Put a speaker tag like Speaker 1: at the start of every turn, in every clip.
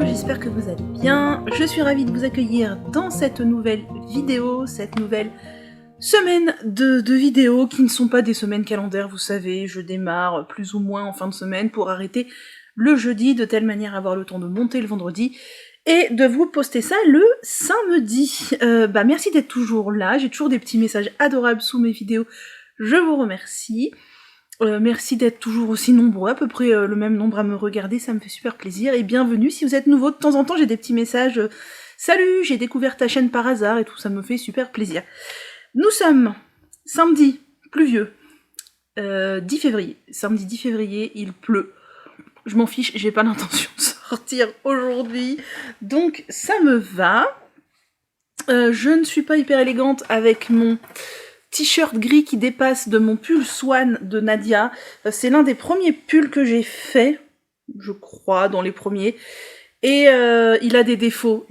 Speaker 1: J'espère que vous allez bien. Je suis ravie de vous accueillir dans cette nouvelle vidéo, cette nouvelle semaine de vidéos qui ne sont pas des semaines calendaires, vous savez, je démarre plus ou moins en fin de semaine pour arrêter le jeudi, de telle manière à avoir le temps de monter le vendredi et de vous poster ça le samedi. Merci d'être toujours là, j'ai toujours des petits messages adorables sous mes vidéos, je vous remercie. Merci d'être toujours aussi nombreux, à peu près le même nombre à me regarder, ça me fait super plaisir, et bienvenue si vous êtes nouveau. De temps en temps j'ai des petits messages salut, j'ai découvert ta chaîne par hasard et tout, ça me fait super plaisir. Nous sommes samedi pluvieux, 10 février, samedi 10 février, il pleut, je m'en fiche, j'ai pas l'intention de sortir aujourd'hui, donc ça me va. Je ne suis pas hyper élégante avec mon t-shirt gris qui dépasse de mon pull Swan de Nadia. C'est l'un des premiers pulls que j'ai fait, je crois, dans les premiers. Et il a des défauts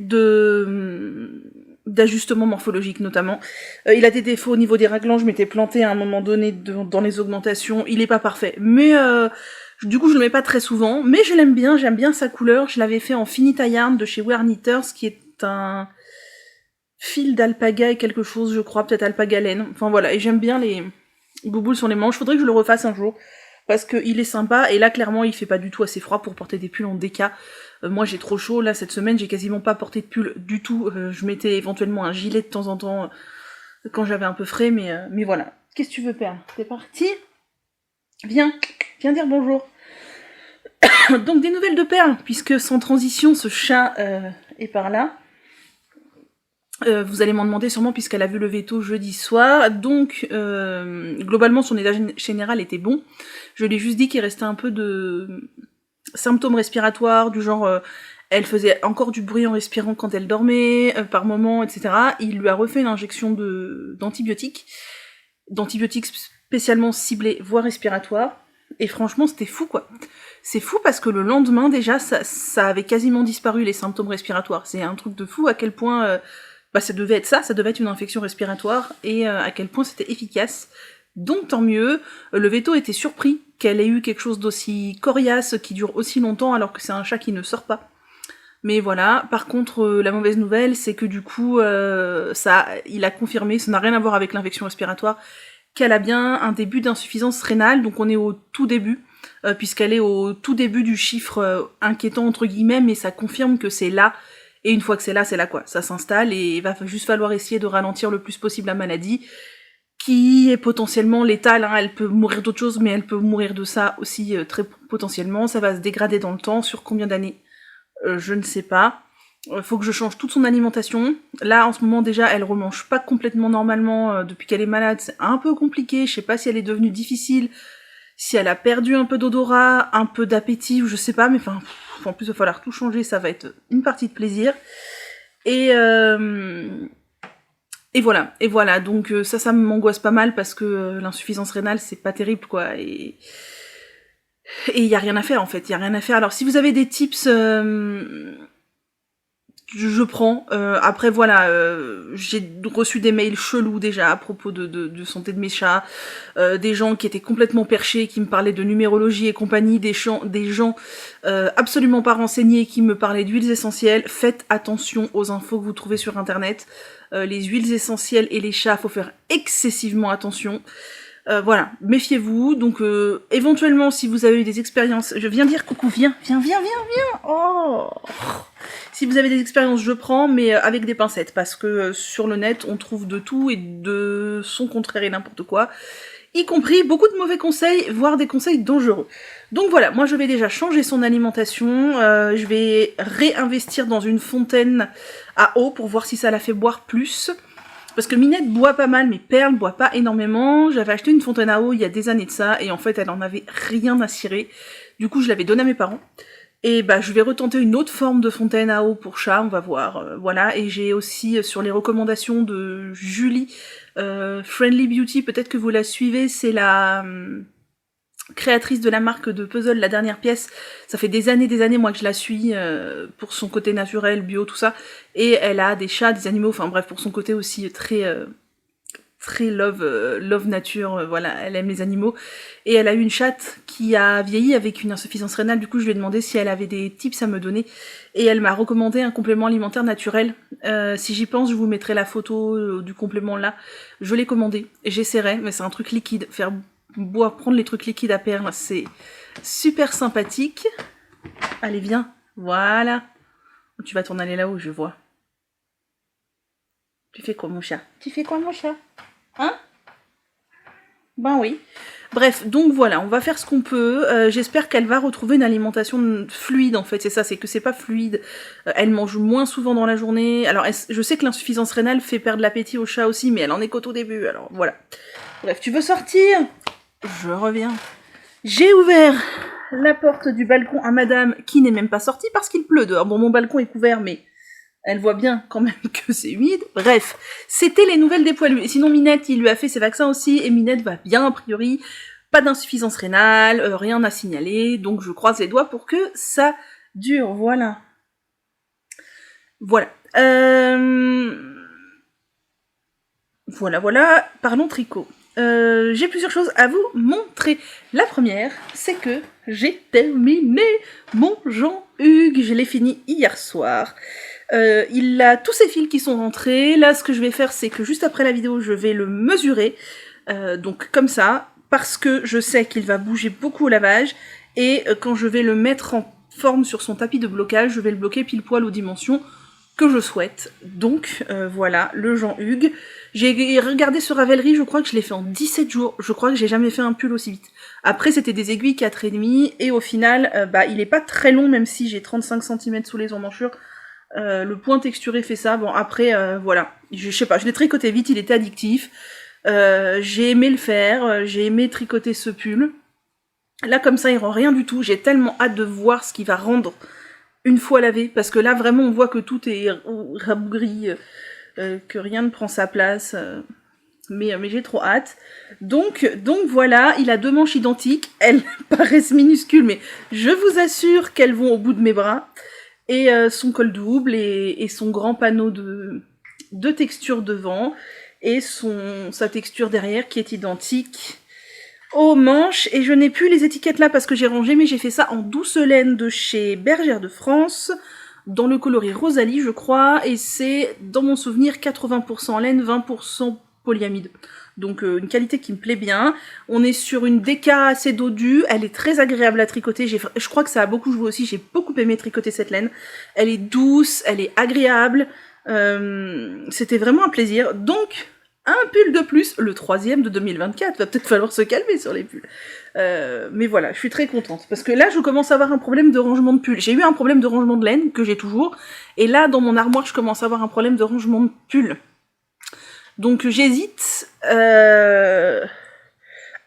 Speaker 1: d'ajustement morphologique notamment. Il a des défauts au niveau des raglands, je m'étais plantée à un moment donné dans les augmentations. Il est pas parfait, mais du coup je le mets pas très souvent. Mais je l'aime bien, j'aime bien sa couleur. Je l'avais fait en Finita Yarn de chez Wear Knitters, qui est un fil d'alpaga et quelque chose, je crois, peut-être alpaga laine. Enfin voilà, et j'aime bien les bouboules sur les manches. Faudrait que je le refasse un jour, parce qu'il est sympa, et là clairement il fait pas du tout assez froid pour porter des pulls en déca. Moi j'ai trop chaud, là cette semaine j'ai quasiment pas porté de pull du tout. Je mettais éventuellement un gilet de temps en temps quand j'avais un peu frais, mais voilà. Qu'est-ce que tu veux, Perle? T'es parti? Viens dire bonjour. Donc des nouvelles de Perle, puisque sans transition ce chat est par là. Vous allez m'en demander sûrement puisqu'elle a vu le veto jeudi soir, donc globalement son état général était bon. Je lui ai juste dit qu'il restait un peu de symptômes respiratoires, du genre elle faisait encore du bruit en respirant quand elle dormait, par moment, etc. Il lui a refait une injection d'antibiotiques spécialement ciblés voies respiratoires, et franchement c'était fou quoi. C'est fou parce que le lendemain déjà ça avait quasiment disparu les symptômes respiratoires. C'est un truc de fou à quel point ça devait être ça devait être une infection respiratoire, et à quel point c'était efficace. Donc tant mieux. Le veto était surpris qu'elle ait eu quelque chose d'aussi coriace, qui dure aussi longtemps, alors que c'est un chat qui ne sort pas. Mais voilà, par contre, la mauvaise nouvelle, c'est que du coup, il a confirmé, ça n'a rien à voir avec l'infection respiratoire, qu'elle a bien un début d'insuffisance rénale, donc on est au tout début, puisqu'elle est au tout début du chiffre inquiétant entre guillemets, mais ça confirme que c'est là. Et une fois que c'est là quoi, ça s'installe, et il va juste falloir essayer de ralentir le plus possible la maladie, qui est potentiellement létale, hein. Elle peut mourir d'autre chose, mais elle peut mourir de ça aussi très potentiellement. Ça va se dégrader dans le temps, sur combien d'années je ne sais pas. Faut que je change toute son alimentation. Là, en ce moment, déjà, elle remange pas complètement normalement, depuis qu'elle est malade, c'est un peu compliqué, je sais pas si elle est devenue difficile, si elle a perdu un peu d'odorat, un peu d'appétit, ou je sais pas, mais enfin... En plus, il va falloir tout changer, ça va être une partie de plaisir. Et voilà, donc ça m'angoisse pas mal, parce que l'insuffisance rénale, c'est pas terrible, quoi, et il y a rien à faire, en fait, il y a rien à faire. Alors, si vous avez des tips, je prends. Après, voilà, j'ai reçu des mails chelous déjà à propos de santé de mes chats, des gens qui étaient complètement perchés, qui me parlaient de numérologie et compagnie, des gens absolument pas renseignés qui me parlaient d'huiles essentielles. Faites attention aux infos que vous trouvez sur internet. Les huiles essentielles et les chats, faut faire excessivement attention. Voilà, méfiez-vous. Donc éventuellement, si vous avez eu des expériences, je viens dire coucou, viens. Oh, si vous avez des expériences, je prends, mais avec des pincettes, parce que sur le net, on trouve de tout et de son contraire et n'importe quoi, y compris beaucoup de mauvais conseils, voire des conseils dangereux. Donc voilà, moi je vais déjà changer son alimentation, je vais réinvestir dans une fontaine à eau pour voir si ça la fait boire plus. Parce que Minette boit pas mal, mais Perle boit pas énormément. J'avais acheté une fontaine à eau il y a des années de ça, et en fait elle en avait rien à cirer. Du coup je l'avais donnée à mes parents. Et bah je vais retenter une autre forme de fontaine à eau pour chat, on va voir. Voilà, et j'ai aussi sur les recommandations de Julie, Friendly Beauty, peut-être que vous la suivez, c'est la créatrice de la marque de puzzle La Dernière Pièce. Ça fait des années moi que je la suis pour son côté naturel, bio, tout ça. Et elle a des chats, des animaux, enfin bref, pour son côté aussi très love nature, voilà, elle aime les animaux. Et elle a eu une chatte qui a vieilli avec une insuffisance rénale, du coup je lui ai demandé si elle avait des tips à me donner. Et elle m'a recommandé un complément alimentaire naturel. Si j'y pense, je vous mettrai la photo du complément là. Je l'ai commandé, j'essaierai, mais c'est un truc liquide, prendre les trucs liquides à Perle, c'est super sympathique. Allez, viens, voilà. Tu vas t'en aller là-haut, je vois. Tu fais quoi, mon chat? Hein? Ben oui. Bref, donc voilà, on va faire ce qu'on peut. J'espère qu'elle va retrouver une alimentation fluide, en fait, c'est ça, c'est que c'est pas fluide. Elle mange moins souvent dans la journée. Alors, je sais que l'insuffisance rénale fait perdre l'appétit au chat aussi, mais elle en est qu'au tout début, alors voilà. Bref, tu veux sortir? Je reviens. J'ai ouvert la porte du balcon à madame, qui n'est même pas sortie parce qu'il pleut dehors. Bon, mon balcon est couvert, mais elle voit bien quand même que c'est humide. Bref, c'était les nouvelles des poilus. Et sinon, Minette, il lui a fait ses vaccins aussi, et Minette va bien a priori. Pas d'insuffisance rénale, rien à signaler, donc je croise les doigts pour que ça dure, voilà. Voilà. Voilà, parlons tricot. J'ai plusieurs choses à vous montrer. La première, c'est que j'ai terminé mon Jean-Hugues. Je l'ai fini hier soir. Il a tous ses fils qui sont rentrés. Là, ce que je vais faire, c'est que juste après la vidéo, je vais le mesurer. Donc comme ça, parce que je sais qu'il va bouger beaucoup au lavage. Et quand je vais le mettre en forme sur son tapis de blocage, je vais le bloquer pile poil aux dimensions que je souhaite. Donc voilà, le Jean-Hugues. J'ai regardé sur Ravelry, je crois que je l'ai fait en 17 jours. Je crois que j'ai jamais fait un pull aussi vite. Après, c'était des aiguilles 4,5, et au final, il est pas très long, même si j'ai 35 cm sous les emmanchures. Le point texturé fait ça. Bon, après, voilà. Je sais pas, je l'ai tricoté vite, il était addictif. J'ai aimé le faire, j'ai aimé tricoter ce pull. Là, comme ça, il rend rien du tout. J'ai tellement hâte de voir ce qu'il va rendre une fois lavé, parce que là, vraiment, on voit que tout est rabougri, que rien ne prend sa place, mais j'ai trop hâte. Donc voilà, il a 2 manches identiques, elles paraissent minuscules, mais je vous assure qu'elles vont au bout de mes bras, et son col double, et son grand panneau de texture devant, et sa texture derrière qui est identique aux manches. Et je n'ai plus les étiquettes là parce que j'ai rangé, mais j'ai fait ça en douce laine de chez Bergère de France, dans le coloris Rosalie, je crois, et c'est, dans mon souvenir, 80% laine, 20% polyamide. Donc une qualité qui me plaît bien. On est sur une déca assez dodue, elle est très agréable à tricoter, je crois que ça a beaucoup joué aussi, j'ai beaucoup aimé tricoter cette laine. Elle est douce, elle est agréable, c'était vraiment un plaisir. Donc, un pull de plus, le 3e de 2024, va peut-être falloir se calmer sur les pulls. Mais voilà, je suis très contente, parce que là, je commence à avoir un problème de rangement de pulls. J'ai eu un problème de rangement de laine, que j'ai toujours, et là, dans mon armoire, je commence à avoir un problème de rangement de pulls. Donc j'hésite à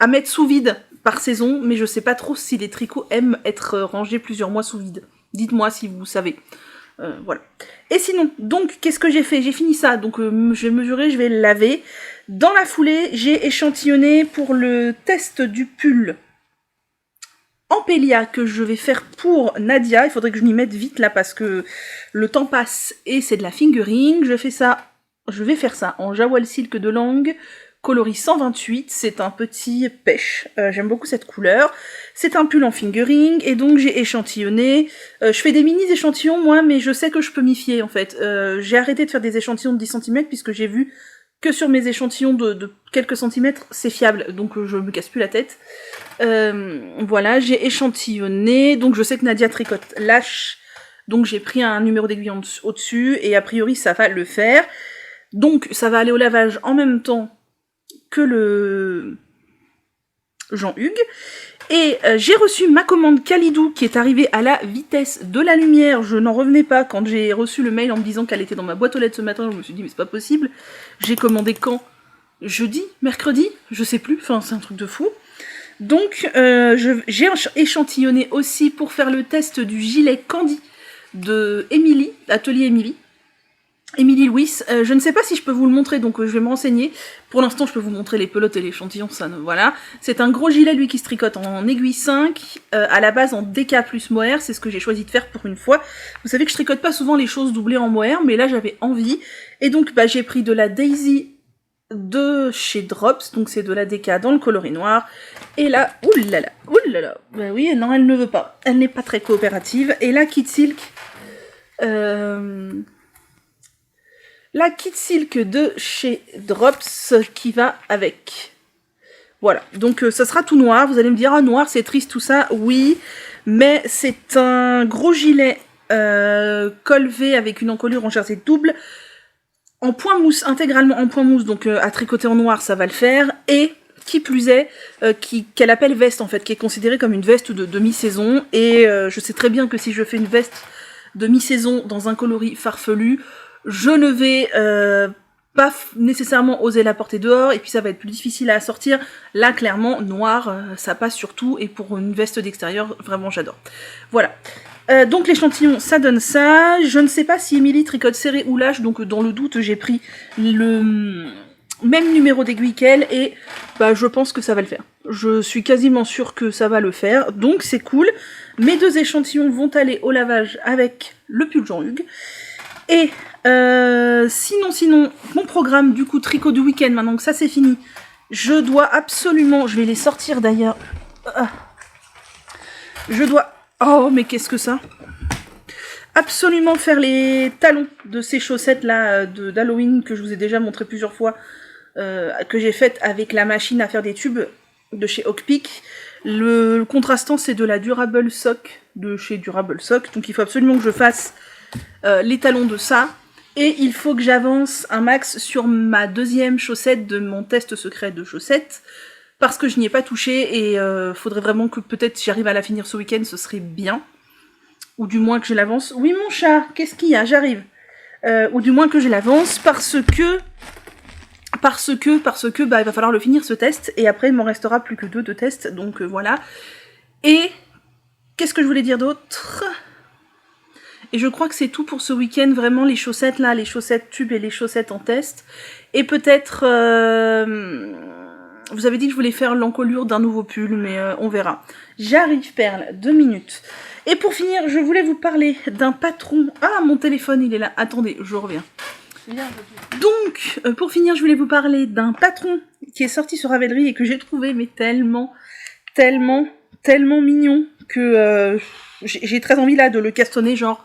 Speaker 1: mettre sous vide par saison, mais je sais pas trop si les tricots aiment être rangés plusieurs mois sous vide. Dites-moi si vous savez. Voilà. Et sinon, donc, qu'est-ce que j'ai fait? J'ai fini ça, donc je vais mesurer, je vais le laver. Dans la foulée, j'ai échantillonné pour le test du pull Ampélia que je vais faire pour Nadia. Il faudrait que je m'y mette vite là parce que le temps passe et c'est de la fingering. Je vais faire ça en Jawal Silk de Langue, coloris 128, c'est un petit pêche, j'aime beaucoup cette couleur. C'est un pull en fingering, et donc j'ai échantillonné. Je fais des mini échantillons moi, mais je sais que je peux m'y fier en fait. J'ai arrêté de faire des échantillons de 10 cm puisque j'ai vu que sur mes échantillons de quelques centimètres, c'est fiable, donc je me casse plus la tête. Voilà, j'ai échantillonné, donc je sais que Nadia tricote lâche, donc j'ai pris un numéro d'aiguille au-dessus, et a priori ça va le faire. Donc ça va aller au lavage en même temps que le Jean-Hugues. Et j'ai reçu ma commande Kalidou qui est arrivée à la vitesse de la lumière. Je n'en revenais pas quand j'ai reçu le mail en me disant qu'elle était dans ma boîte aux lettres ce matin. Je me suis dit mais c'est pas possible. J'ai commandé quand? Jeudi? Mercredi? Je sais plus. Enfin c'est un truc de fou. Donc j'ai échantillonné aussi pour faire le test du gilet Candy de Émilie, Atelier Émilie Louis, je ne sais pas si je peux vous le montrer, donc je vais me renseigner. Pour l'instant, je peux vous montrer les pelotes et l'échantillon, ça, voilà. C'est un gros gilet, lui, qui se tricote en aiguille 5, à la base en DK plus mohair, c'est ce que j'ai choisi de faire pour une fois. Vous savez que je tricote pas souvent les choses doublées en mohair, mais là, j'avais envie. Et donc, bah, j'ai pris de la Daisy de chez Drops, donc c'est de la DK dans le coloris noir. Et là, oulala, bah oui, non, elle ne veut pas. Elle n'est pas très coopérative. Et là, Kit Silk, la Kit Silk de chez Drops qui va avec. Voilà, donc ça sera tout noir. Vous allez me dire, ah noir c'est triste tout ça. Oui, mais c'est un gros gilet col V avec une encolure en jersey double. En point mousse, intégralement en point mousse, donc à tricoter en noir ça va le faire. Et qui plus est, qu'elle appelle veste en fait, qui est considérée comme une veste de demi-saison. Et je sais très bien que si je fais une veste de mi-saison dans un coloris farfelu, je ne vais pas nécessairement oser la porter dehors, et puis ça va être plus difficile à sortir. Là, clairement, noir, ça passe surtout, et pour une veste d'extérieur, vraiment, j'adore. Voilà. Donc l'échantillon, ça donne ça. Je ne sais pas si Émilie tricote serré ou lâche, donc dans le doute, j'ai pris le même numéro d'aiguille qu'elle, et bah, je pense que ça va le faire. Je suis quasiment sûre que ça va le faire, donc c'est cool. Mes deux échantillons vont aller au lavage avec le pull Jean-Hugues. Et sinon, mon programme du coup tricot du week-end, maintenant que ça c'est fini, je dois absolument, je vais les sortir d'ailleurs, je dois, oh mais qu'est-ce que ça, absolument faire les talons de ces chaussettes là d'Halloween que je vous ai déjà montré plusieurs fois, que j'ai faites avec la machine à faire des tubes de chez Hawkpeak. Le contrastant c'est de la Durable Sock de chez Durable Sock, donc il faut absolument que je fasse les talons de ça, et il faut que j'avance un max sur ma deuxième chaussette de mon test secret de chaussettes, parce que je n'y ai pas touché, et faudrait vraiment que peut-être j'arrive à la finir ce week-end, ce serait bien, ou du moins que je l'avance. Oui mon chat, qu'est-ce qu'il y a? J'arrive. Ou du moins que je l'avance, parce que bah il va falloir le finir ce test, et après il m'en restera plus que deux de tests, donc voilà. Et qu'est-ce que je voulais dire d'autre? Et je crois que c'est tout pour ce week-end, vraiment les chaussettes là, les chaussettes tubes et les chaussettes en test. Et peut-être, vous avez dit que je voulais faire l'encolure d'un nouveau pull, mais on verra. J'arrive Perle, 2 minutes. Et pour finir, je voulais vous parler d'un patron. Ah, mon téléphone il est là, attendez, je reviens. Donc, pour finir, je voulais vous parler d'un patron qui est sorti sur Ravelry et que j'ai trouvé mais tellement mignon que j'ai très envie là de le castonner genre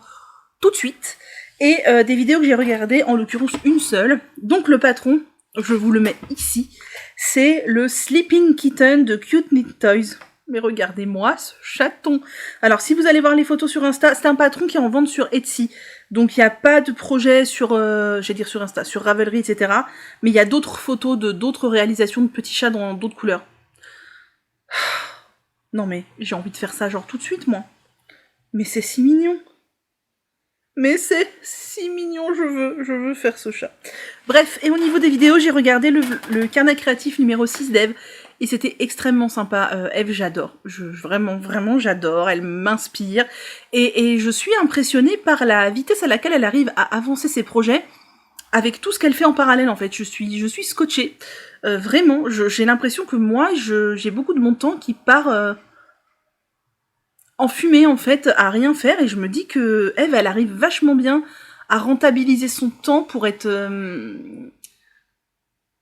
Speaker 1: tout de suite. Et des vidéos que j'ai regardées, en l'occurrence une seule. Donc le patron, je vous le mets ici, c'est le Sleeping Kitten de Cute Knit Toys. Mais regardez-moi ce chaton. Alors si vous allez voir les photos sur Insta, c'est un patron qui est en vente sur Etsy. Donc il n'y a pas de projet sur, j'allais dire sur Insta, sur Ravelry, etc. Mais il y a d'autres photos de d'autres réalisations de petits chats dans d'autres couleurs. Non mais j'ai envie de faire ça genre tout de suite moi. Mais c'est si mignon. Mais c'est si mignon, je veux faire ce chat. Bref, et au niveau des vidéos, j'ai regardé le carnet créatif numéro 6 d'Eve, et c'était extrêmement sympa. Eve, j'adore. Vraiment, j'adore. Elle m'inspire. Et je suis impressionnée par la vitesse à laquelle elle arrive à avancer ses projets, avec tout ce qu'elle fait en parallèle, en fait. Je suis scotchée. Vraiment, j'ai l'impression que moi, j'ai beaucoup de mon temps qui part... en fumée en fait, à rien faire, et je me dis que Eve, elle arrive vachement bien à rentabiliser son temps pour être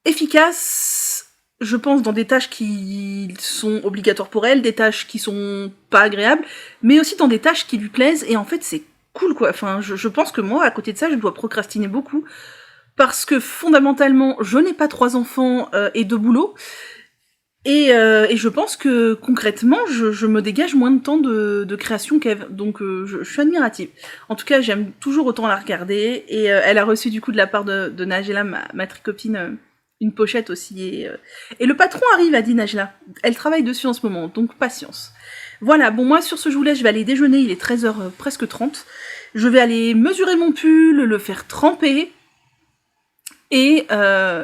Speaker 1: efficace, je pense, dans des tâches qui sont obligatoires pour elle, des tâches qui sont pas agréables, mais aussi dans des tâches qui lui plaisent, et en fait c'est cool quoi. Enfin, je pense que moi, à côté de ça, je dois procrastiner beaucoup, parce que fondamentalement, je n'ai pas 3 enfants et 2 boulots. Et je pense que concrètement, je me dégage moins de temps de création qu'Eve. Donc je suis admirative. En tout cas, j'aime toujours autant la regarder. Et elle a reçu du coup de la part de Najla, ma tricopine, une pochette aussi. Et le patron arrive, a dit Najla. Elle travaille dessus en ce moment, donc patience. Voilà, bon moi sur ce je vous laisse, je vais aller déjeuner, il est 13h presque 30. Je vais aller mesurer mon pull, le faire tremper. Et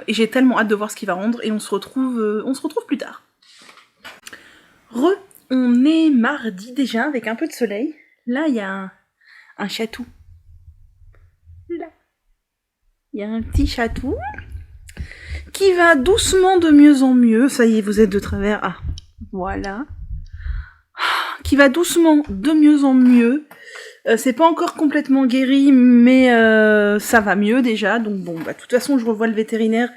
Speaker 1: j'ai tellement hâte de voir ce qu'il va rendre et on se retrouve plus tard. On est mardi déjà avec un peu de soleil. Là, il y a un chatou. Là. Il y a un petit chatou qui va doucement de mieux en mieux. Ça y est, vous êtes de travers. Ah, voilà. Qui va doucement de mieux en mieux. C'est pas encore complètement guéri, mais ça va mieux déjà. Donc bon, bah de toute façon, je revois le vétérinaire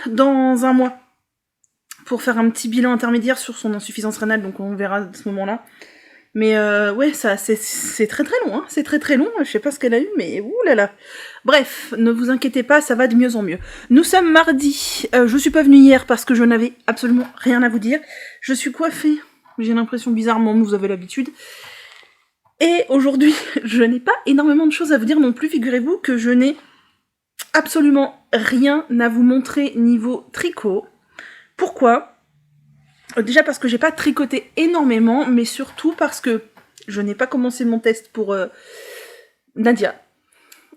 Speaker 1: dans un mois pour faire un petit bilan intermédiaire sur son insuffisance rénale. Donc on verra à ce moment-là. Mais ouais, ça c'est très très long. Hein. C'est très très long. Je sais pas ce qu'elle a eu, mais oulala. Bref, ne vous inquiétez pas, ça va de mieux en mieux. Nous sommes mardi. Je suis pas venue hier parce que je n'avais absolument rien à vous dire. Je suis coiffée. J'ai l'impression bizarrement, vous avez l'habitude. Et aujourd'hui, je n'ai pas énormément de choses à vous dire non plus. Figurez-vous que je n'ai absolument rien à vous montrer niveau tricot. Pourquoi ? Déjà parce que j'ai pas tricoté énormément, mais surtout parce que je n'ai pas commencé mon test pour Nadia.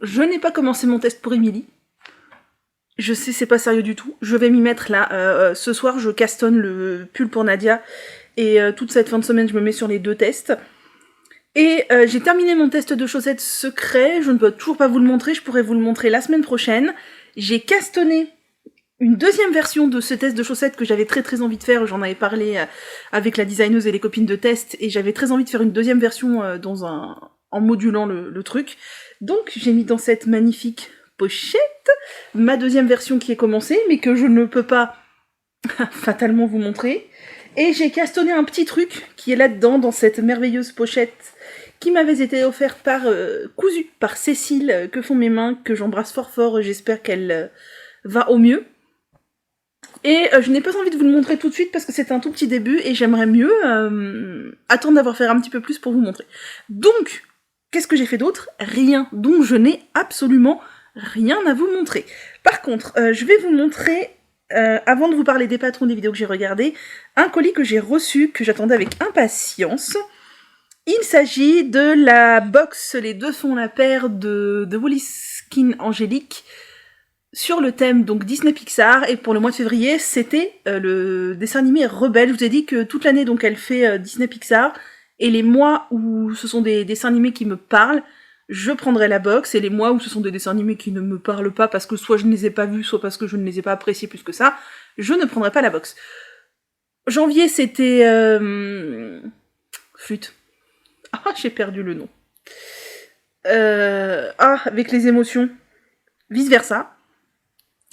Speaker 1: Je n'ai pas commencé mon test pour Émilie. Je sais, c'est pas sérieux du tout. Je vais m'y mettre là. Ce soir, je castonne le pull pour Nadia. Et toute cette fin de semaine, je me mets sur les 2 tests. Et j'ai terminé mon test de chaussettes secret, je ne peux toujours pas vous le montrer, je pourrais vous le montrer la semaine prochaine. J'ai castonné une deuxième version de ce test de chaussettes que j'avais très très envie de faire, j'en avais parlé avec la designeuse et les copines de test, et j'avais très envie de faire une deuxième version en modulant le truc. Donc j'ai mis dans cette magnifique pochette ma deuxième version qui est commencée, mais que je ne peux pas fatalement vous montrer. Et j'ai castonné un petit truc qui est là-dedans, dans cette merveilleuse pochette qui m'avait été offerte cousue par Cécile, que font mes mains, que j'embrasse fort fort, j'espère qu'elle va au mieux. Et je n'ai pas envie de vous le montrer tout de suite parce que c'est un tout petit début et j'aimerais mieux attendre d'avoir fait un petit peu plus pour vous montrer. Donc, qu'est-ce que j'ai fait d'autre ? Rien. Donc je n'ai absolument rien à vous montrer. Par contre, je vais vous montrer... avant de vous parler des patrons des vidéos que j'ai regardées, un colis que j'ai reçu, que j'attendais avec impatience. Il s'agit de la box Les Deux Font la Paire de Woolliskin Angélique sur le thème donc Disney Pixar, et pour le mois de février c'était le dessin animé Rebelle. Je vous ai dit que toute l'année donc elle fait Disney Pixar, et les mois où ce sont des dessins animés qui me parlent, je prendrai la box, et les mois où ce sont des dessins animés qui ne me parlent pas parce que soit je ne les ai pas vus, soit parce que je ne les ai pas appréciés plus que ça, je ne prendrai pas la box. Janvier, c'était... Flûte. Ah, j'ai perdu le nom. Avec les émotions. Vice versa.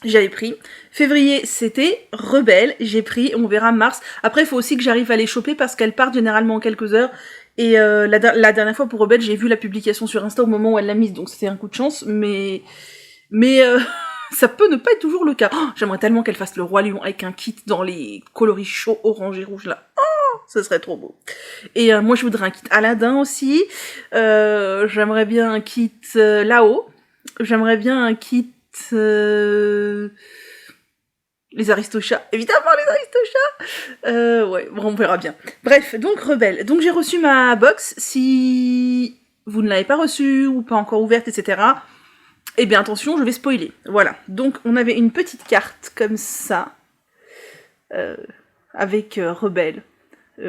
Speaker 1: J'avais pris. Février, c'était Rebelle. J'ai pris. On verra mars. Après, il faut aussi que j'arrive à les choper parce qu'elles partent généralement en quelques heures. Et la dernière fois pour Rebelle, j'ai vu la publication sur Insta au moment où elle l'a mise. Donc c'était un coup de chance. Mais ça peut ne pas être toujours le cas. Oh, j'aimerais tellement qu'elle fasse le Roi Lion avec un kit dans les coloris chauds orange et rouge là. Oh, ce serait trop beau. Et moi je voudrais un kit Aladdin aussi. J'aimerais bien un kit là-haut. J'aimerais bien un kit les Aristochats. Évidemment les Aristochats. Ouais, bon, on verra bien. Bref, donc Rebelle. Donc j'ai reçu ma box. Si vous ne l'avez pas reçue ou pas encore ouverte, etc., eh bien attention, je vais spoiler. Voilà. Donc on avait une petite carte comme ça, avec Rebelle.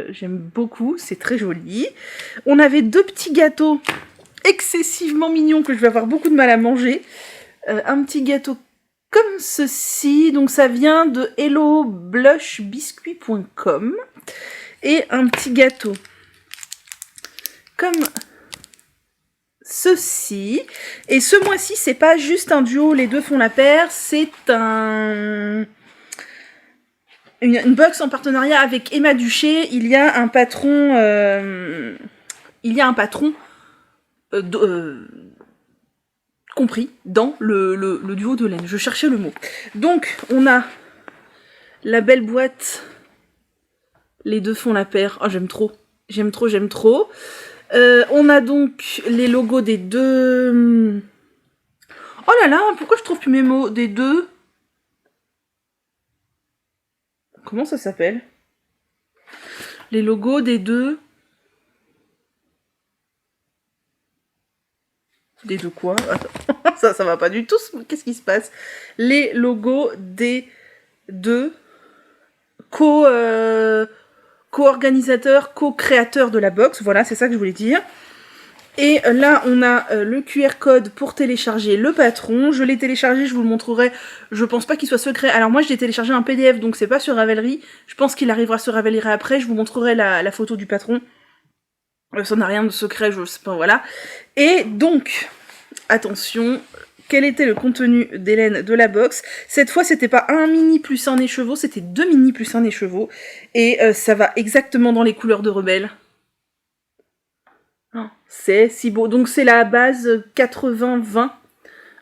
Speaker 1: J'aime beaucoup, c'est très joli. On avait 2 petits gâteaux excessivement mignons que je vais avoir beaucoup de mal à manger. Un petit gâteau comme ceci, donc ça vient de helloblushbiscuit.com. Et un petit gâteau comme ceci. Et ce mois-ci, c'est pas juste un duo, les deux font la paire, c'est une box en partenariat avec Emma Duché. Il y a un patron compris dans le duo de laine. Je cherchais le mot. Donc, on a la belle boîte. Les deux font la paire. Oh, j'aime trop. J'aime trop, j'aime trop. On a donc les logos des deux... Oh là là, pourquoi je trouve plus mes mots? Des deux... Comment ça s'appelle? Les logos des deux... Des deux quoi? Attends, ça va pas du tout. Qu'est-ce qui se passe? Les logos des deux co-organisateurs, co-créateurs de la box. Voilà, c'est ça que je voulais dire. Et là, on a le QR code pour télécharger le patron. Je l'ai téléchargé, je vous le montrerai. Je pense pas qu'il soit secret. Alors moi, j'ai téléchargé un PDF, donc c'est pas sur Ravelry. Je pense qu'il arrivera sur Ravelry après. Je vous montrerai la photo du patron. Ça n'a rien de secret, je sais pas, voilà. Et donc, attention, quel était le contenu d'Hélène de la box? Cette fois, c'était pas un mini plus un écheveau, c'était 2 mini plus un écheveau. Et ça va exactement dans les couleurs de Rebelle. Oh, c'est si beau. Donc c'est la base 80-20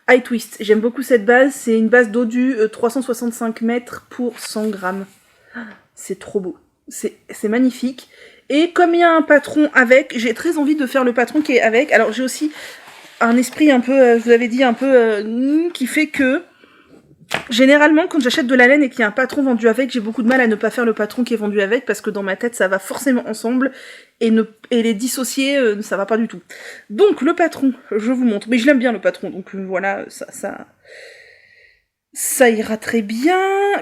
Speaker 1: High Twist. J'aime beaucoup cette base. C'est une base dodu 365 mètres pour 100 grammes. C'est trop beau. C'est magnifique. Et comme il y a un patron avec, j'ai très envie de faire le patron qui est avec. Alors j'ai aussi un esprit un peu, je vous avais dit, un peu qui fait que généralement quand j'achète de la laine et qu'il y a un patron vendu avec, j'ai beaucoup de mal à ne pas faire le patron qui est vendu avec parce que dans ma tête ça va forcément ensemble et les dissocier ça va pas du tout. Donc le patron, je vous montre, mais je l'aime bien le patron, donc voilà, ça ira très bien.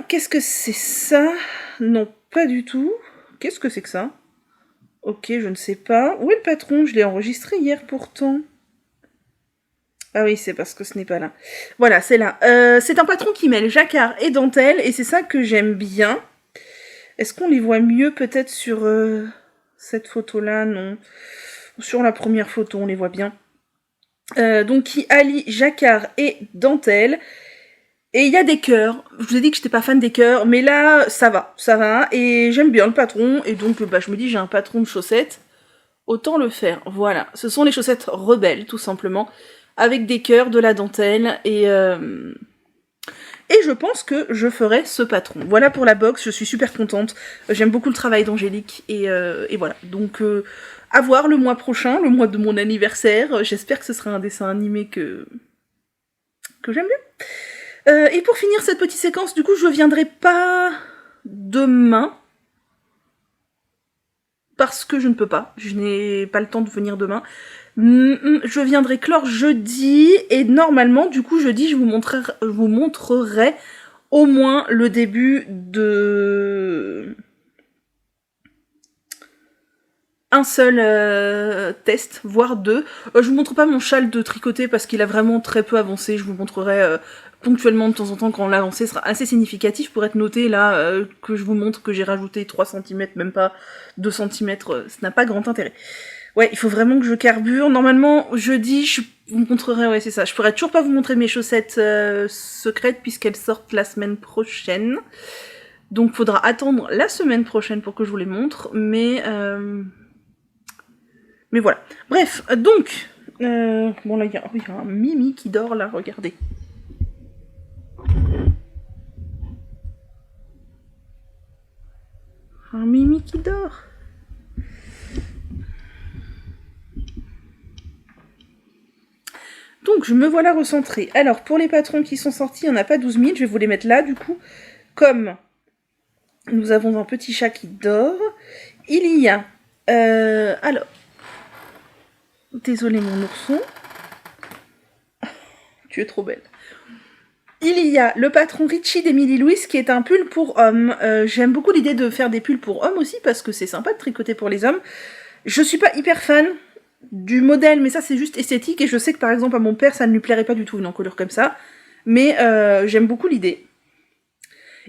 Speaker 1: Qu'est-ce que c'est ça? Non, pas du tout. Qu'est-ce que c'est que ça? Ok, je ne sais pas. Où est le patron? Je l'ai enregistré hier pourtant. Ah oui, c'est parce que ce n'est pas là. Voilà, c'est là. C'est un patron qui mêle jacquard et dentelle, et c'est ça que j'aime bien. Est-ce qu'on les voit mieux peut-être sur cette photo-là? Non. Sur la première photo, on les voit bien. Donc qui allie jacquard et dentelle. Et il y a des cœurs. Je vous ai dit que j'étais pas fan des cœurs, mais là, ça va. Et j'aime bien le patron, et donc bah, je me dis j'ai un patron de chaussettes. Autant le faire. Voilà. Ce sont les chaussettes rebelles, tout simplement. Avec des cœurs, de la dentelle, et je pense que je ferai ce patron. Voilà pour la box, je suis super contente. J'aime beaucoup le travail d'Angélique, et voilà. Donc, à voir le mois prochain, le mois de mon anniversaire. J'espère que ce sera un dessin animé que j'aime bien. Et pour finir cette petite séquence, du coup, je viendrai pas demain. Parce que je ne peux pas. Je n'ai pas le temps de venir demain. Je viendrai clore jeudi, et normalement, du coup, jeudi, je vous montrerai au moins le début de un seul test, voire deux. Je vous montre pas mon châle de tricoter parce qu'il a vraiment très peu avancé. Je vous montrerai ponctuellement de temps en temps quand l'avancée sera assez significatif pour être noté là, que je vous montre que j'ai rajouté 3 cm, même pas 2 cm, ça n'a pas grand intérêt. Ouais, il faut vraiment que je carbure. Normalement, jeudi, je vous montrerai, ouais, c'est ça. Je pourrais toujours pas vous montrer mes chaussettes secrètes puisqu'elles sortent la semaine prochaine. Donc, faudra attendre la semaine prochaine pour que je vous les montre. Mais voilà. Bref, donc... bon, là, il y a un Mimi qui dort, là, regardez. Un Mimi qui dort. Donc, je me voilà recentrée. Alors, pour les patrons qui sont sortis, il n'y en a pas 12 000. Je vais vous les mettre là, du coup. Comme nous avons un petit chat qui dort. Il y a... alors... Désolée, mon ourson. Tu es trop belle. Il y a le patron Richie d'Emily Louise, qui est un pull pour hommes. J'aime beaucoup l'idée de faire des pulls pour hommes aussi, parce que c'est sympa de tricoter pour les hommes. Je suis pas hyper fan du modèle, mais ça c'est juste esthétique, et je sais que par exemple à mon père ça ne lui plairait pas du tout une encolure comme ça, mais j'aime beaucoup l'idée.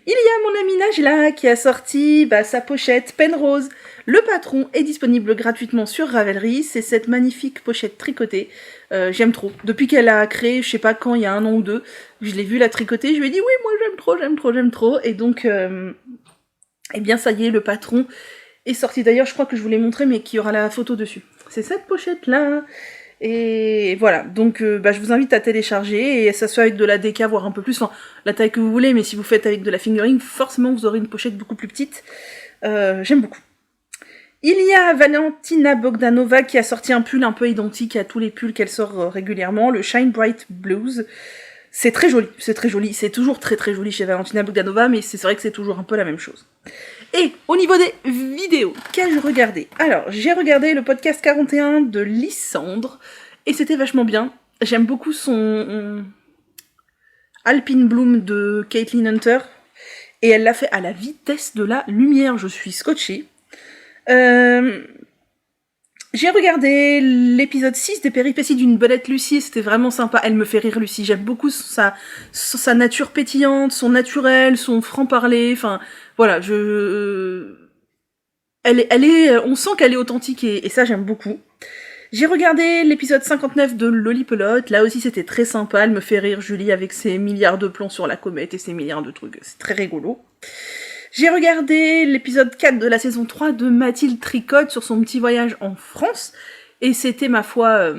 Speaker 1: Il y a mon ami Najla qui a sorti sa pochette Penrose. Le patron est disponible gratuitement sur Ravelry, c'est cette magnifique pochette tricotée, j'aime trop. Depuis qu'elle a créé, je sais pas quand, il y a 1 an ou 2, je l'ai vue la tricoter, je lui ai dit oui moi j'aime trop, et donc eh bien ça y est, le patron est sorti. D'ailleurs je crois que je vous l'ai montré mais qu'il y aura la photo dessus. C'est cette pochette là. Et voilà, donc je vous invite à télécharger et ça soit avec de la DK, voire un peu plus, enfin la taille que vous voulez, mais si vous faites avec de la fingering, forcément vous aurez une pochette beaucoup plus petite. J'aime beaucoup. Il y a Valentina Bogdanova qui a sorti un pull un peu identique à tous les pulls qu'elle sort régulièrement, le Shine Bright Blues. C'est très joli, c'est toujours très très joli chez Valentina Bogdanova, mais c'est vrai que c'est toujours un peu la même chose. Et au niveau des vidéos, qu'ai-je regardé ? Alors, j'ai regardé le podcast 41 de Lysandre, et c'était vachement bien. J'aime beaucoup son Alpine Bloom de Caitlin Hunter, et elle l'a fait à la vitesse de la lumière, je suis scotchée. J'ai regardé l'épisode 6 des péripéties d'une belette Lucie, c'était vraiment sympa, elle me fait rire Lucie, j'aime beaucoup sa nature pétillante, son naturel, son franc-parler, enfin voilà, on sent qu'elle est authentique et ça j'aime beaucoup. J'ai regardé l'épisode 59 de Lollipelote, là aussi c'était très sympa, elle me fait rire Julie avec ses milliards de plans sur la comète et ses milliards de trucs, c'est très rigolo. J'ai regardé l'épisode 4 de la saison 3 de Mathilde Tricotte sur son petit voyage en France, et c'était, ma foi,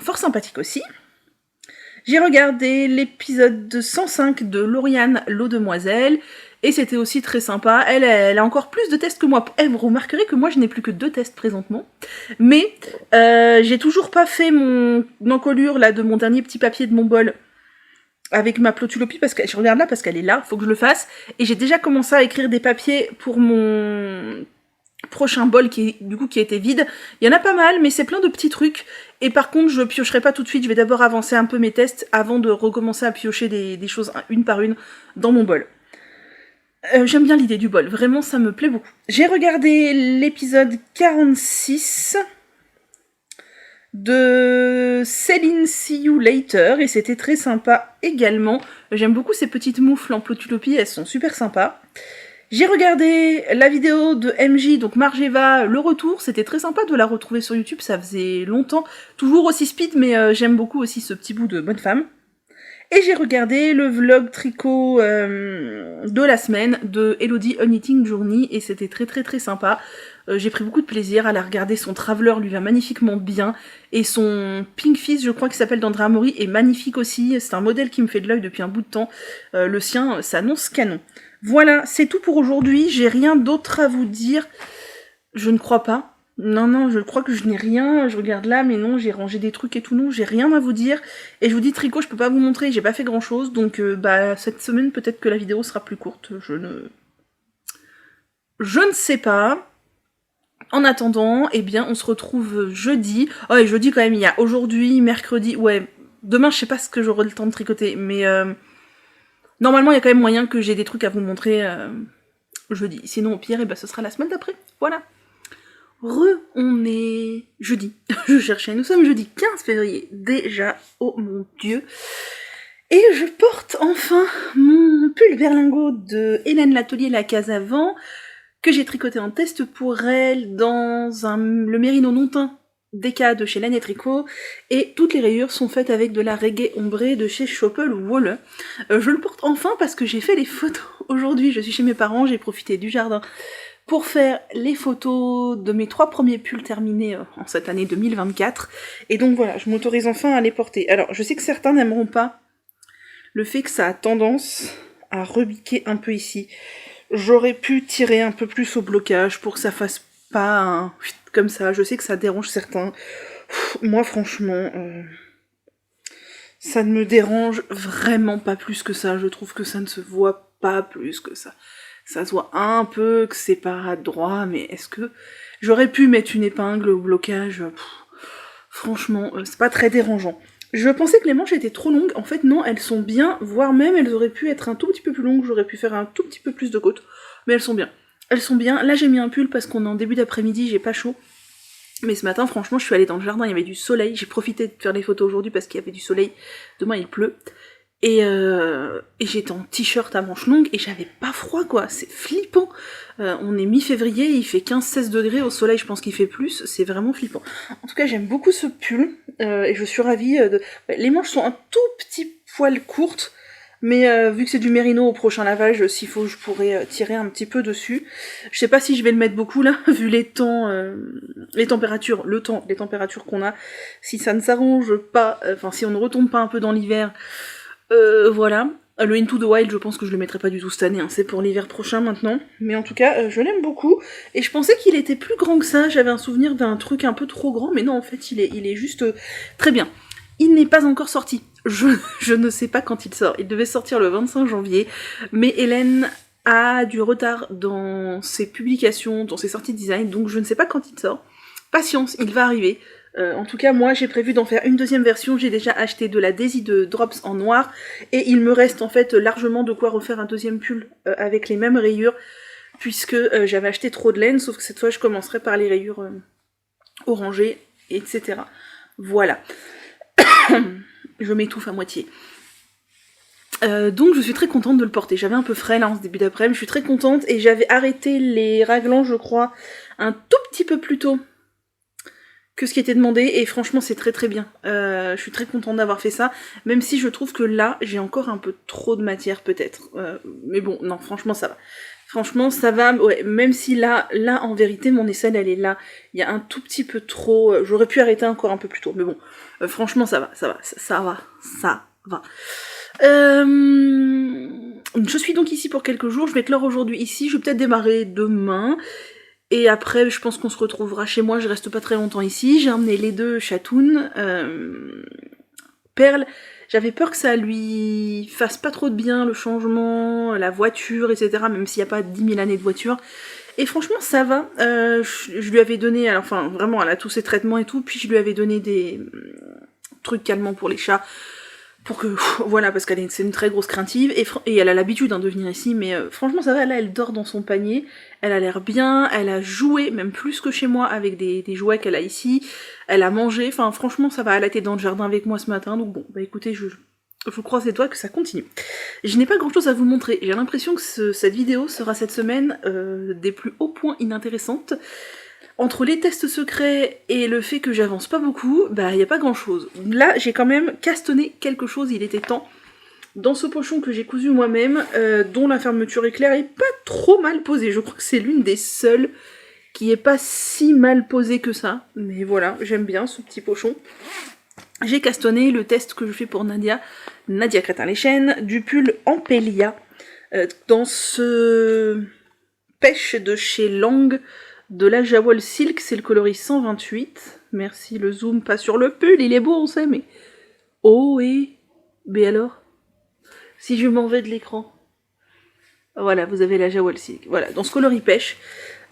Speaker 1: fort sympathique aussi. J'ai regardé l'épisode 105 de Lauriane l'Eau-Demoiselle, et c'était aussi très sympa. Elle a encore plus de tests que moi. Vous remarquerez que moi, je n'ai plus que 2 tests présentement, mais j'ai toujours pas fait mon encolure là de mon dernier petit papier de mon bol, avec ma plotulopie, parce que je regarde là parce qu'elle est là, faut que je le fasse, et j'ai déjà commencé à écrire des papiers pour mon prochain bol qui était vide. Il y en a pas mal, mais c'est plein de petits trucs, et par contre je piocherai pas tout de suite, je vais d'abord avancer un peu mes tests avant de recommencer à piocher des choses une par une dans mon bol. J'aime bien l'idée du bol, vraiment ça me plaît beaucoup. J'ai regardé l'épisode 46 de Céline See You Later, et c'était très sympa également. J'aime beaucoup ces petites moufles en plotulopie, elles sont super sympas. J'ai regardé la vidéo de MJ, donc Margeva, le retour, c'était très sympa de la retrouver sur YouTube, ça faisait longtemps, toujours aussi speed, mais j'aime beaucoup aussi ce petit bout de bonne femme. Et j'ai regardé le vlog tricot de la semaine de Elodie Unknitting Journey, et c'était très très très sympa. J'ai pris beaucoup de plaisir à la regarder, son traveler lui va magnifiquement bien, et son Pink Fizz, je crois qu'il s'appelle d'André Amaury, est magnifique aussi, c'est un modèle qui me fait de l'œil depuis un bout de temps, le sien s'annonce canon. Voilà, c'est tout pour aujourd'hui, j'ai rien d'autre à vous dire, je ne crois pas. Non, je crois que je n'ai rien, je regarde là, mais non, j'ai rangé des trucs et tout, non, j'ai rien à vous dire, et je vous dis tricot, je peux pas vous montrer, j'ai pas fait grand chose, donc cette semaine, peut-être que la vidéo sera plus courte, je ne sais pas. En attendant, on se retrouve jeudi. Oh, et jeudi quand même, il y a aujourd'hui, mercredi, demain je sais pas ce que j'aurai le temps de tricoter, mais normalement il y a quand même moyen que j'ai des trucs à vous montrer jeudi. Sinon au pire, ce sera la semaine d'après, voilà. On est jeudi, je cherchais, nous sommes jeudi 15 février, déjà, oh mon dieu. Et je porte enfin mon pull berlingot de Hélène Latelier, la case avant, que j'ai tricoté en test pour elle dans le Mérino non teint DK de chez Laine et Tricot, et toutes les rayures sont faites avec de la reggae ombrée de chez Schoppel ou Wolle. Je le porte enfin parce que j'ai fait les photos aujourd'hui, je suis chez mes parents, j'ai profité du jardin pour faire les photos de mes 3 premiers pulls terminés en cette année 2024, et donc voilà, je m'autorise enfin à les porter. Alors, je sais que certains n'aimeront pas le fait que ça a tendance à rebiquer un peu ici. J'aurais pu tirer un peu plus au blocage pour que ça fasse pas un comme ça, je sais que ça dérange certains. Moi franchement, ça ne me dérange vraiment pas plus que ça, je trouve que ça ne se voit pas plus que ça. Ça se voit un peu que c'est pas droit, mais est-ce que j'aurais pu mettre une épingle au blocage? Franchement, c'est pas très dérangeant. Je pensais que les manches étaient trop longues, en fait non, elles sont bien, voire même elles auraient pu être un tout petit peu plus longues, j'aurais pu faire un tout petit peu plus de côte, mais elles sont bien. Elles sont bien, là j'ai mis un pull parce qu'on est en début d'après-midi, j'ai pas chaud, mais ce matin franchement je suis allée dans le jardin, il y avait du soleil, j'ai profité de faire les photos aujourd'hui parce qu'il y avait du soleil, demain il pleut, et j'étais en t-shirt à manches longues et j'avais pas froid quoi, c'est flippant. On est mi-février, il fait 15-16 degrés, au soleil je pense qu'il fait plus, c'est vraiment flippant. En tout cas j'aime beaucoup ce pull, et je suis ravie de... Les manches sont un tout petit poil courtes, Mais vu que c'est du mérino au prochain lavage, s'il faut, je pourrais tirer un petit peu dessus. Je sais pas si je vais le mettre beaucoup là, vu les temps, les températures, les températures qu'on a. Si ça ne s'arrange pas, enfin si on ne retombe pas un peu dans l'hiver, voilà. Le Into the Wild, je pense que je le mettrai pas du tout cette année, hein. C'est pour l'hiver prochain maintenant. Mais en tout cas, je l'aime beaucoup. Et je pensais qu'il était plus grand que ça, j'avais un souvenir d'un truc un peu trop grand, mais non, en fait, il est juste très bien. Il n'est pas encore sorti. Je ne sais pas quand il sort. Il devait sortir le 25 janvier, mais Hélène a du retard dans ses publications, dans ses sorties de design, donc je ne sais pas quand il sort. Patience, il va arriver. En tout cas, moi, j'ai prévu d'en faire une deuxième version. J'ai déjà acheté de la Daisy de Drops en noir, et il me reste en fait largement de quoi refaire un deuxième pull avec les mêmes rayures, puisque j'avais acheté trop de laine, sauf que cette fois, je commencerai par les rayures orangées, etc. Voilà. Je m'étouffe à moitié. Donc je suis très contente de le porter. J'avais un peu frais là en ce début d'après-midi, je suis très contente et j'avais arrêté les raglans, je crois, un tout petit peu plus tôt que ce qui était demandé et franchement c'est très très bien. Je suis très contente d'avoir fait ça, même si je trouve que là j'ai encore un peu trop de matière peut-être. Mais bon, non, franchement ça va. Franchement ça va, ouais, même si là en vérité mon aisselle elle est là. Il y a un tout petit peu trop, j'aurais pu arrêter encore un peu plus tôt, mais bon, franchement ça va. Je suis donc ici pour quelques jours, je vais clore aujourd'hui ici, je vais peut-être démarrer demain, et après je pense qu'on se retrouvera chez moi, je reste pas très longtemps ici, j'ai emmené les deux chatounes, Perle, j'avais peur que ça lui fasse pas trop de bien, le changement, la voiture, etc., même s'il n'y a pas 10 000 années de voiture, et franchement ça va, je lui avais donné, enfin vraiment elle a tous ses traitements et tout, puis je lui avais donné des trucs calmants pour les chats, pour que, voilà, parce qu'elle c'est une très grosse craintive, et elle a l'habitude de venir ici, mais franchement ça va, là elle dort dans son panier, elle a l'air bien, elle a joué, même plus que chez moi, avec des jouets qu'elle a ici, elle a mangé, enfin franchement ça va, elle a été dans le jardin avec moi ce matin, donc bon, bah écoutez, je croise les doigts que ça continue. Je n'ai pas grand chose à vous montrer, j'ai l'impression que cette vidéo sera cette semaine des plus hauts points inintéressantes. Entre les tests secrets et le fait que j'avance pas beaucoup, bah y a pas grand chose. Là j'ai quand même castonné quelque chose, il était temps. Dans ce pochon que j'ai cousu moi-même, dont la fermeture éclair est pas trop mal posée. Je crois que c'est l'une des seules qui est pas si mal posée que ça. Mais voilà, j'aime bien ce petit pochon. J'ai castonné le test que je fais pour Nadia Crétin-les-Chênes, du pull Ampélia, dans ce pêche de chez Lang, de la Jawol Silk, c'est le coloris 128. Merci, le zoom pas sur le pull, il est beau on sait, mais... Oh et... Mais alors, si je m'en vais de l'écran... Voilà, vous avez la Jawol Silk. Voilà, dans ce coloris pêche.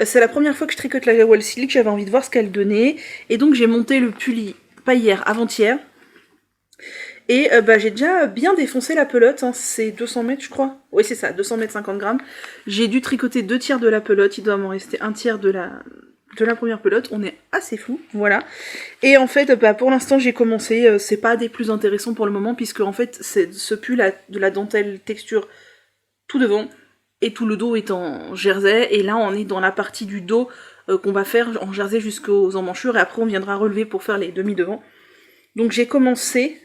Speaker 1: C'est la première fois que je tricote la Jawol Silk, j'avais envie de voir ce qu'elle donnait. Et donc j'ai monté le pull, pas hier, avant-hier. Et bah, j'ai déjà bien défoncé la pelote, hein. C'est 200 mètres je crois. Oui c'est ça, 200 mètres 50 grammes. J'ai dû tricoter 2 tiers de la pelote, il doit m'en rester un tiers de la première pelote, on est assez fou, voilà. Et en fait, bah, pour l'instant j'ai commencé, c'est pas des plus intéressants pour le moment, puisque en fait ce pull a de la dentelle texture tout devant, et tout le dos est en jersey, et là on est dans la partie du dos qu'on va faire en jersey jusqu'aux emmanchures, et après on viendra relever pour faire les demi-devants. Donc j'ai commencé...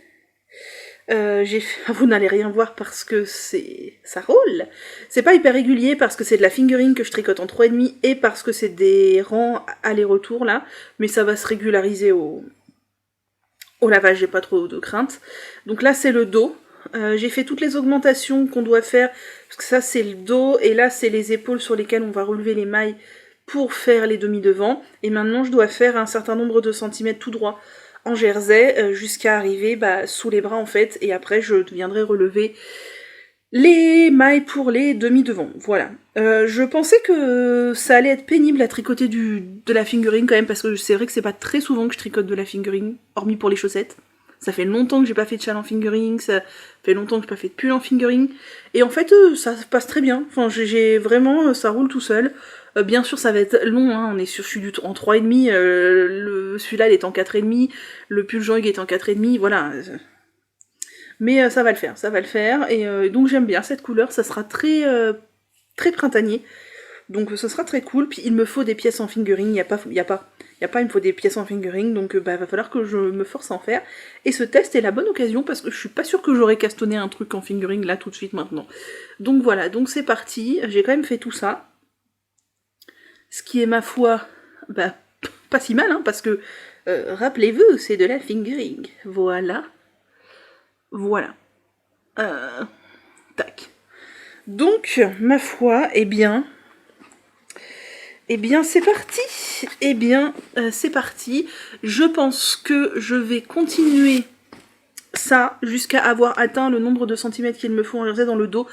Speaker 1: vous n'allez rien voir parce que ça roule. C'est pas hyper régulier parce que c'est de la fingering que je tricote en 3,5 et parce que c'est des rangs aller-retour là, mais ça va se régulariser au lavage, j'ai pas trop de crainte. Donc là c'est le dos. J'ai fait toutes les augmentations qu'on doit faire, parce que ça c'est le dos, et là c'est les épaules sur lesquelles on va relever les mailles pour faire les demi-devants. Et maintenant je dois faire un certain nombre de centimètres tout droit en jersey jusqu'à arriver sous les bras en fait, et après je viendrai relever les mailles pour les demi-devants, voilà. Je pensais que ça allait être pénible à tricoter de la fingering quand même, parce que c'est vrai que c'est pas très souvent que je tricote de la fingering, hormis pour les chaussettes. Ça fait longtemps que j'ai pas fait de châle en fingering, ça fait longtemps que j'ai pas fait de pull en fingering, et en fait ça passe très bien, enfin j'ai vraiment, ça roule tout seul. Bien sûr ça va être long, hein. On est sur, je suis en 3,5, celui-là il est en 4,5, le pull Jean-Hugues est en 4,5, voilà. Mais ça va le faire, et donc j'aime bien cette couleur, ça sera très, très printanier, donc ce sera très cool. Puis il me faut des pièces en fingering, il y a Il y a pas, il me faut des pièces en fingering, donc va falloir que je me force à en faire. Et ce test est la bonne occasion, parce que je suis pas sûre que j'aurais castonné un truc en fingering là tout de suite maintenant. Donc voilà, donc c'est parti, j'ai quand même fait tout ça. Ce qui est ma foi, pas si mal, hein, parce que, rappelez-vous, c'est de la fingering. Voilà. Voilà. Tac. Donc, ma foi, eh bien, c'est parti. C'est parti. Je pense que je vais continuer ça jusqu'à avoir atteint le nombre de centimètres qu'il me faut en jersey dans le dos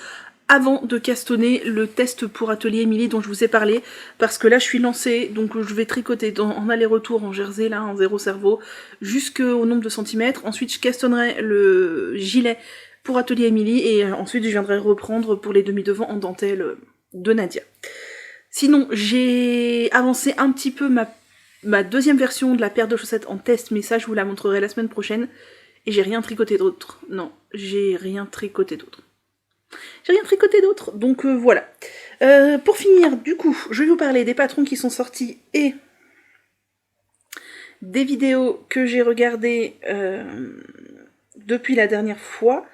Speaker 1: avant de castonner le test pour Atelier Émilie dont je vous ai parlé, parce que là je suis lancée, donc je vais tricoter en aller-retour en jersey, là, en zéro cerveau, jusqu'au nombre de centimètres. Ensuite je castonnerai le gilet pour Atelier Émilie, et ensuite je viendrai reprendre pour les demi-devants en dentelle de Nadia. Sinon, j'ai avancé un petit peu ma deuxième version de la paire de chaussettes en test, mais ça je vous la montrerai la semaine prochaine, et j'ai rien tricoté d'autre. Non, j'ai rien tricoté d'autre. Donc voilà. Pour finir, du coup, je vais vous parler des patrons qui sont sortis et des vidéos que j'ai regardées depuis la dernière fois.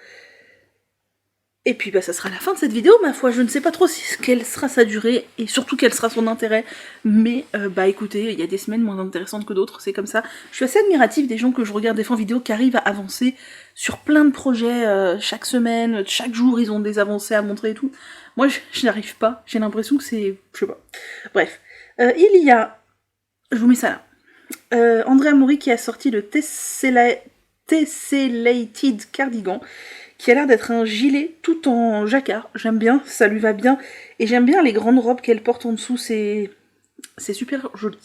Speaker 1: Et puis ça sera la fin de cette vidéo, ma foi. Je ne sais pas trop quelle sera sa durée et surtout quel sera son intérêt. Mais écoutez, il y a des semaines moins intéressantes que d'autres, c'est comme ça. Je suis assez admirative des gens que je regarde des fois en vidéo qui arrivent à avancer sur plein de projets chaque semaine, chaque jour ils ont des avancées à montrer et tout. Moi je n'arrive pas, j'ai l'impression que c'est... je sais pas. Bref. Il y a... je vous mets ça là. André Amoury qui a sorti le Tessellated Cardigan, qui a l'air d'être un gilet tout en jacquard. J'aime bien, ça lui va bien. Et j'aime bien les grandes robes qu'elle porte en dessous, c'est super joli.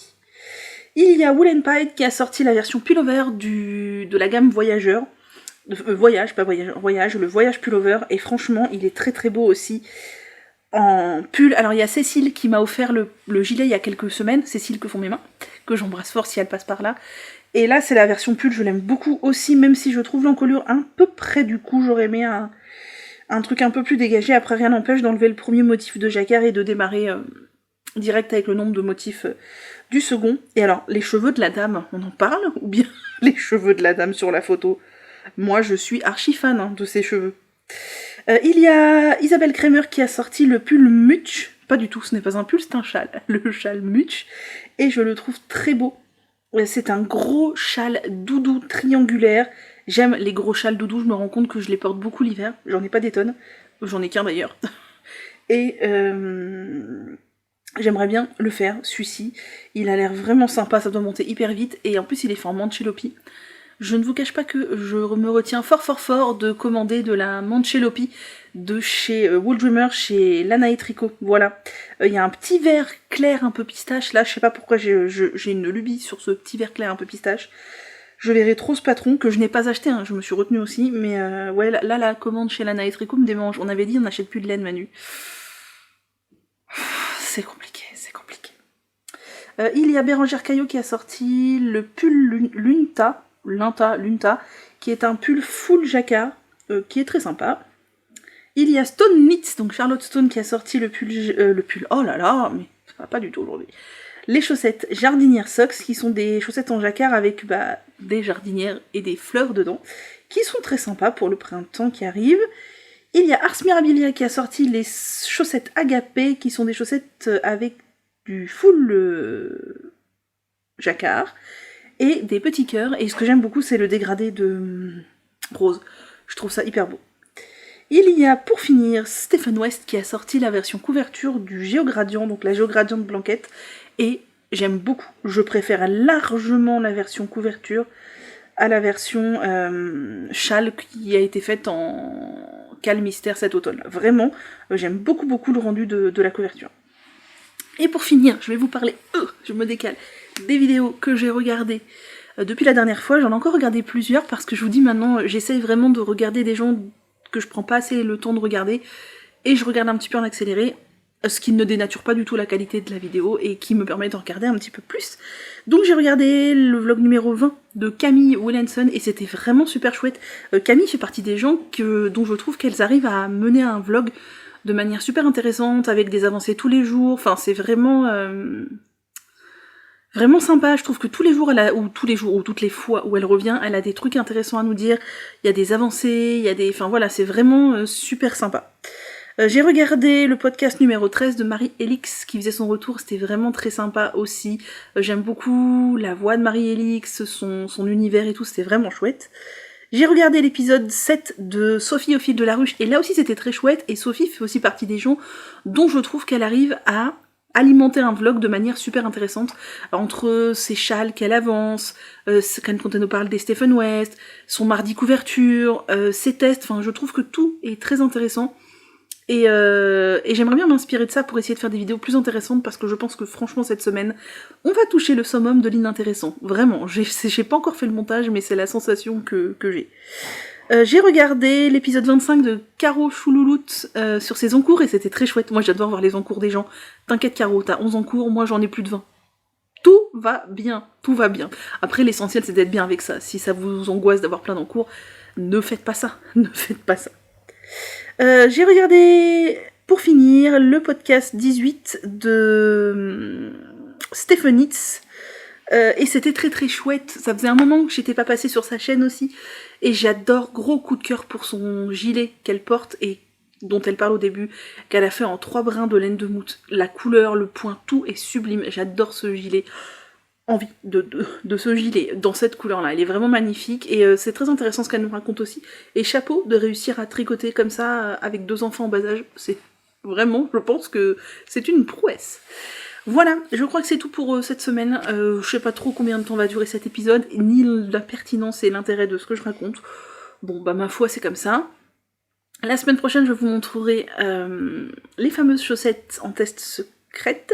Speaker 1: Il y a Wool & Pide qui a sorti la version pullover de la gamme Voyageur. Voyage, pas voyageur, Voyage, le Voyage pullover. Et franchement, il est très très beau aussi. En pull. Alors il y a Cécile qui m'a offert le gilet il y a quelques semaines. Cécile que font mes mains, que j'embrasse fort si elle passe par là. Et là, c'est la version pull, je l'aime beaucoup aussi, même si je trouve l'encolure un peu près du cou. J'aurais aimé un truc un peu plus dégagé. Après, rien n'empêche d'enlever le premier motif de jacquard et de démarrer direct avec le nombre de motifs du second. Et alors, les cheveux de la dame, on en parle? Ou bien les cheveux de la dame sur la photo? Moi, je suis archi fan de ses cheveux. Il y a Isabelle Kremer qui a sorti le pull Mutch. Pas du tout, ce n'est pas un pull, c'est un châle. Le châle Mutch. Et je le trouve très beau. C'est un gros châle doudou triangulaire. J'aime les gros châles doudou, je me rends compte que je les porte beaucoup l'hiver. J'en ai pas des tonnes. J'en ai qu'un d'ailleurs. Et j'aimerais bien le faire, celui-ci. Il a l'air vraiment sympa, ça doit monter hyper vite. Et en plus, il est fait en Manchelopi. Je ne vous cache pas que je me retiens fort de commander de la Manchelopi de chez Wool Dreamer, chez Lana et Tricot. Voilà. Il y a un petit vert clair un peu pistache. Là, je sais pas pourquoi j'ai une lubie sur ce petit vert clair un peu pistache. Je verrai trop ce patron que je n'ai pas acheté, je me suis retenue aussi. Mais ouais, là, la commande chez Lana et Tricot me démange. On avait dit on n'achète plus de laine, Manu. C'est compliqué. Il y a Bérangère Caillot qui a sorti le pull Lunta, qui est un pull full jacquard, qui est très sympa. Il y a Stone Knits, donc Charlotte Stone qui a sorti le pull, oh là là, mais ça va pas du tout aujourd'hui. Les chaussettes Jardinière Socks, qui sont des chaussettes en jacquard avec des jardinières et des fleurs dedans, qui sont très sympas pour le printemps qui arrive. Il y a Ars Mirabilia qui a sorti les chaussettes Agapé, qui sont des chaussettes avec du full jacquard et des petits cœurs. Et ce que j'aime beaucoup, c'est le dégradé de rose. Je trouve ça hyper beau. Il y a, pour finir, Stephen West qui a sorti la version couverture du Géogradient, donc la Géogradient de Blanquette, et j'aime beaucoup. Je préfère largement la version couverture à la version châle qui a été faite en Cal Mystère cet automne. Vraiment, j'aime beaucoup le rendu de la couverture. Et pour finir, je vais vous parler, je me décale, des vidéos que j'ai regardées depuis la dernière fois. J'en ai encore regardé plusieurs parce que je vous dis maintenant, j'essaye vraiment de regarder des gens que je prends pas assez le temps de regarder, et je regarde un petit peu en accéléré, ce qui ne dénature pas du tout la qualité de la vidéo et qui me permet de regarder un petit peu plus. Donc j'ai regardé le vlog numéro 20 de Camille Williamson et c'était vraiment super chouette. Camille fait partie des gens dont je trouve qu'elles arrivent à mener un vlog de manière super intéressante, avec des avancées tous les jours, enfin c'est vraiment... Vraiment sympa, je trouve que tous les jours, ou toutes les fois où elle revient, elle a des trucs intéressants à nous dire, il y a des avancées, il y a des... Enfin voilà, c'est vraiment super sympa. J'ai regardé le podcast numéro 13 de Marie-Élix qui faisait son retour, c'était vraiment très sympa aussi. J'aime beaucoup la voix de Marie-Élix, son univers et tout, c'était vraiment chouette. J'ai regardé l'épisode 7 de Sophie au fil de la ruche, et là aussi c'était très chouette, et Sophie fait aussi partie des gens dont je trouve qu'elle arrive à alimenter un vlog de manière super intéressante, entre ses châles qu'elle avance, quand elle nous parle des Stephen West, son mardi couverture, ses tests, enfin je trouve que tout est très intéressant. Et j'aimerais bien m'inspirer de ça pour essayer de faire des vidéos plus intéressantes, parce que je pense que franchement cette semaine, on va toucher le summum de l'inintéressant. Vraiment, j'ai pas encore fait le montage, mais c'est la sensation que j'ai. J'ai regardé l'épisode 25 de Caro Choulouloute sur ses encours, et c'était très chouette. Moi j'adore voir les encours des gens. T'inquiète Caro, t'as 11 encours, moi j'en ai plus de 20. Tout va bien, tout va bien. Après l'essentiel c'est d'être bien avec ça. Si ça vous angoisse d'avoir plein d'encours, ne faites pas ça, ne faites pas ça. J'ai regardé, pour finir, le podcast 18 de Stephenitz, et c'était très très chouette. Ça faisait un moment que j'étais pas passée sur sa chaîne aussi, et j'adore, gros coup de cœur pour son gilet qu'elle porte et dont elle parle au début, qu'elle a fait en 3 brins de laine de moute. La couleur, le point, tout est sublime. J'adore ce gilet. Envie de ce gilet dans cette couleur-là. Elle est vraiment magnifique, et c'est très intéressant ce qu'elle nous raconte aussi. Et chapeau de réussir à tricoter comme ça avec 2 enfants en bas âge. C'est vraiment, je pense que c'est une prouesse. Voilà, je crois que c'est tout pour cette semaine. Je sais pas trop combien de temps va durer cet épisode, ni la pertinence et l'intérêt de ce que je raconte. Bon, bah ma foi, c'est comme ça. La semaine prochaine, je vous montrerai les fameuses chaussettes en test secrète,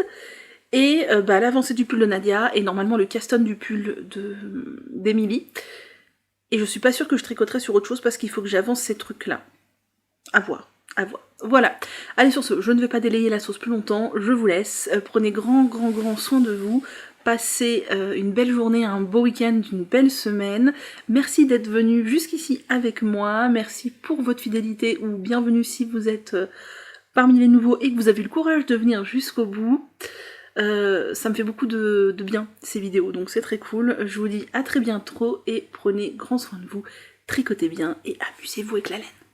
Speaker 1: et l'avancée du pull de Nadia, et normalement le caston du pull d'Emily. Et je suis pas sûre que je tricoterai sur autre chose, parce qu'il faut que j'avance ces trucs-là. À voir, à voir. Voilà. Allez, sur ce, je ne vais pas délayer la sauce plus longtemps, je vous laisse. Prenez grand soin de vous. Passez une belle journée, un beau week-end, une belle semaine. Merci d'être venu jusqu'ici avec moi. Merci pour votre fidélité, ou bienvenue si vous êtes parmi les nouveaux et que vous avez le courage de venir jusqu'au bout. Ça me fait beaucoup de bien ces vidéos, donc c'est très cool. Je vous dis à très bientôt et prenez grand soin de vous, tricotez bien et amusez-vous avec la laine.